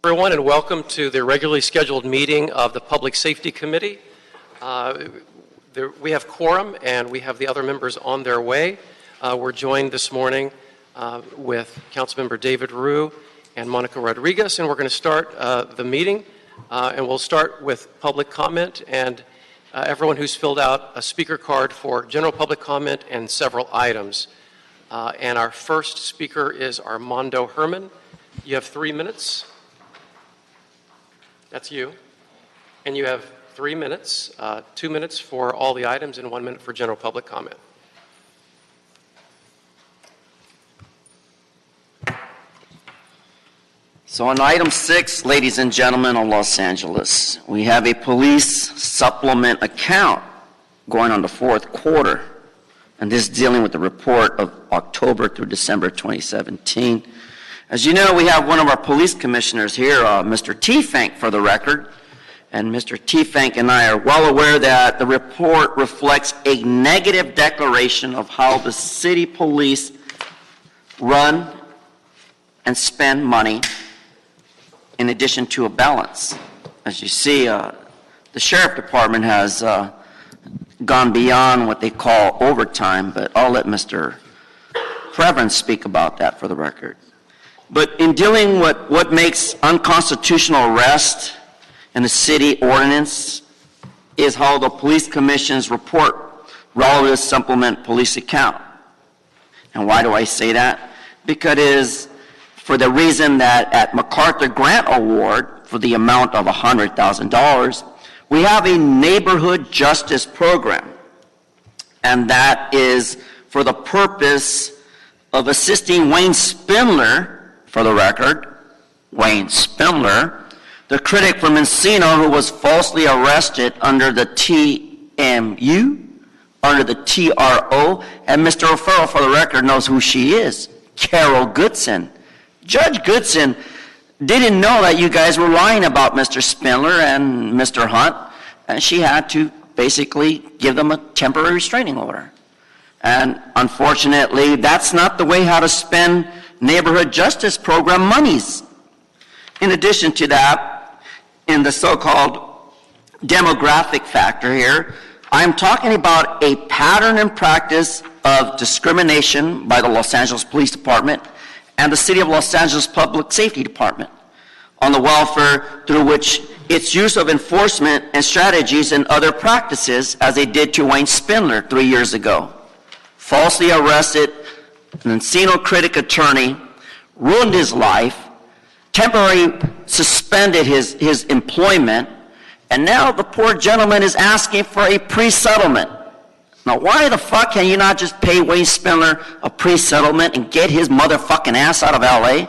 Everyone, and welcome to the regularly scheduled meeting of the Public Safety Committee. We have quorum and we have the other members on their way. We're joined this morning with Councilmember David Ryu and Monica Rodriguez, and we're going to start the meeting. And we'll start with public comment, and everyone who's filled out a speaker card for general public comment and several items. And our first speaker is Armando Herman. You have 3 minutes. That's you. And you have 3 minutes, 2 minutes for all the items and 1 minute for general public comment. So on item 6, ladies and gentlemen of Los Angeles, we have a police supplement account going on the fourth quarter. And this is dealing with the report of October through December 2017. As you know, we have one of our police commissioners here, Mr. Teefank, for the record. And Mr. Teefank and I are well aware that the report reflects a negative declaration of how the city police run and spend money in addition to a balance. As you see, the sheriff department has gone beyond what they call overtime, but I'll let Mr. Previn speak about that for the record. But in dealing with what makes unconstitutional arrest in the city ordinance is how the police commission's report relative supplement police account. And why do I say that? Because it is for the reason that at MacArthur Grant Award for the amount of $100,000, we have a neighborhood justice program. And that is for the purpose of assisting Wayne Spindler, for the record, Wayne Spindler, the critic from Encino who was falsely arrested under the TMU, under the TRO, and Mr. O'Farrell, for the record, knows who she is, Carol Goodson. Judge Goodson didn't know that you guys were lying about Mr. Spindler and Mr. Hunt, and she had to basically give them a temporary restraining order. And unfortunately, that's not the way how to spend neighborhood justice program monies. In addition to that, in the so-called demographic factor here, I'm talking about a pattern and practice of discrimination by the Los Angeles Police Department and the City of Los Angeles Public Safety Department on the welfare through which its use of enforcement and strategies and other practices as they did to Wayne Spindler 3 years ago. Falsely arrested an Encino critic attorney, ruined his life, temporarily suspended his employment, and now the poor gentleman is asking for a pre-settlement. Now, why the fuck can you not just pay Wayne Spindler a pre-settlement and get his motherfucking ass out of LA?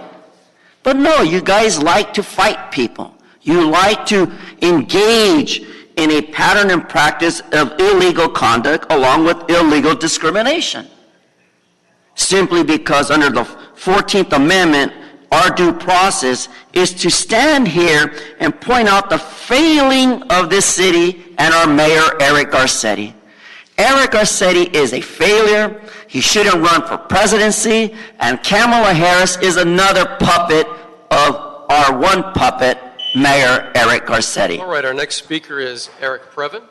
But no, you guys like to fight people. You like to engage in a pattern and practice of illegal conduct along with illegal discrimination. Simply because under the 14th Amendment, our due process is to stand here and point out the failing of this city and our mayor, Eric Garcetti. Eric Garcetti is a failure. He shouldn't run for presidency, and Kamala Harris is another puppet of our one puppet, Mayor Eric Garcetti. All right, our next speaker is Eric Previn.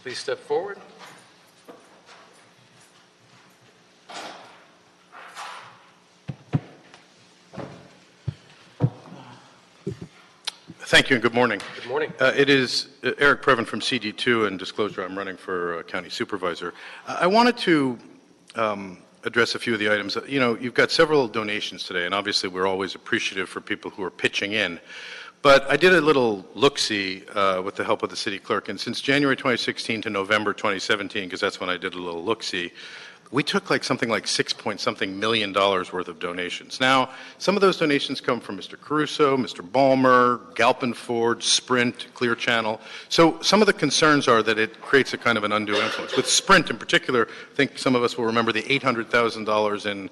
Please step forward. Thank you and good morning. Good morning. It is Eric Previn from CD2, and disclosure, I'm running for county supervisor. I wanted to address a few of the items. You know, you've got several donations today, and obviously we're always appreciative for people who are pitching in. But I did a little look-see with the help of the city clerk, and since January 2016 to November 2017, because that's when I did a little look-see, we took like something like $6-something million worth of donations. Now, some of those donations come from Mr. Caruso, Mr. Balmer, Galpin Ford, Sprint, Clear Channel. So some of the concerns are that it creates a kind of an undue influence. With Sprint in particular, I think some of us will remember the $800,000 in,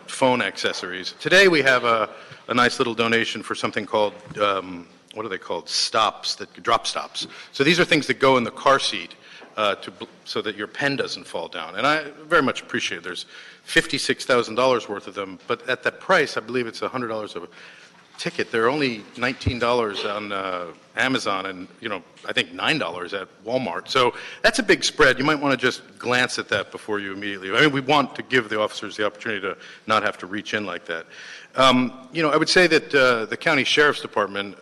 phone accessories. Today we have a nice little donation for something called, what are they called? Stops, drop stops. So these are things that go in the car seat. So that your pen doesn't fall down. And I very much appreciate it. There's $56,000 worth of them, but at that price, I believe it's $100 of ticket. They're only $19 on Amazon and, I think $9 at Walmart. So that's a big spread. You might want to just glance at that before you immediately. I mean, we want to give the officers the opportunity to not have to reach in like that. I would say that the county sheriff's department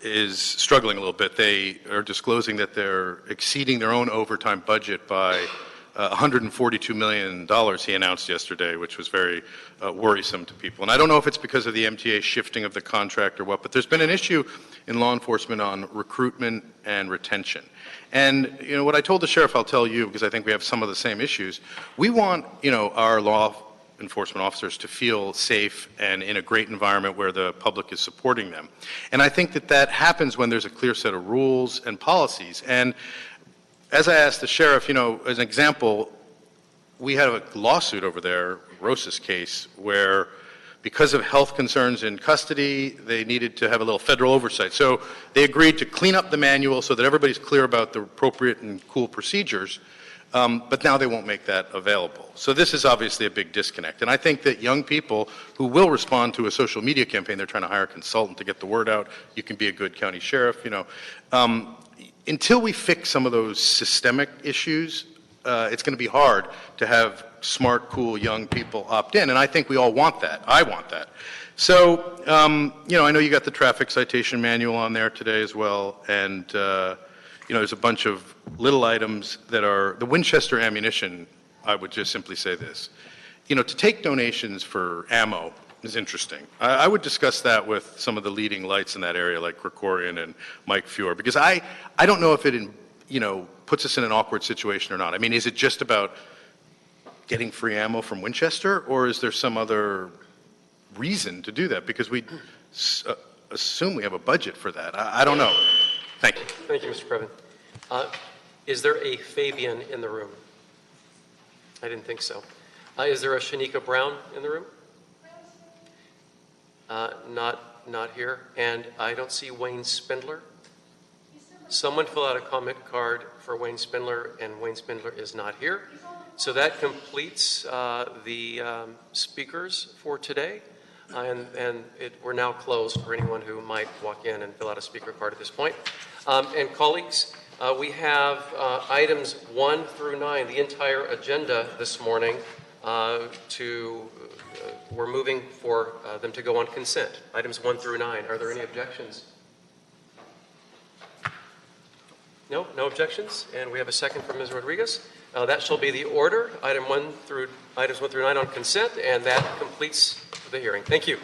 is struggling a little bit. They are disclosing that they're exceeding their own overtime budget by $142 million he announced yesterday, which was very worrisome to people. And I don't know if it's because of the MTA shifting of the contract or what, but there's been an issue in law enforcement on recruitment and retention. And, what I told the sheriff, I'll tell you, because I think we have some of the same issues. We want, our law enforcement officers to feel safe and in a great environment where the public is supporting them. And I think that happens when there's a clear set of rules and policies. And as I asked the sheriff, as an example, we had a lawsuit over there, Rosas case, where because of health concerns in custody, they needed to have a little federal oversight. So they agreed to clean up the manual so that everybody's clear about the appropriate and cool procedures, but now they won't make that available. So this is obviously a big disconnect. And I think that young people who will respond to a social media campaign, they're trying to hire a consultant to get the word out, you can be a good county sheriff, until we fix some of those systemic issues, it's going to be hard to have smart, cool, young people opt in. And I think we all want that. I want that. So, I know you got the traffic citation manual on there today as well. And, there's a bunch of little items that are the Winchester ammunition. I would just simply say this. To take donations for ammo is interesting. I would discuss that with some of the leading lights in that area, like Krikorian and Mike Fuhr, because I don't know if it, puts us in an awkward situation or not. I mean, is it just about getting free ammo from Winchester, or is there some other reason to do that? Because we assume we have a budget for that. I don't know. Thank you. Thank you, Mr. Previn. Is there a Fabian in the room? I didn't think so. Is there a Shanika Brown in the room? Not here. And I don't see Wayne Spindler. Someone fill out a comment card for Wayne Spindler, and Wayne Spindler is not here. So that completes the speakers for today. We're now closed for anyone who might walk in and fill out a speaker card at this point. And colleagues, we have items 1 through 9, the entire agenda this morning. We're moving for them to go on consent. Items 1 through 9. Are there any objections? No objections. And we have a second from Ms. Rodriguez. That shall be the order. Items 1 through 9 on consent, and that completes the hearing. Thank you.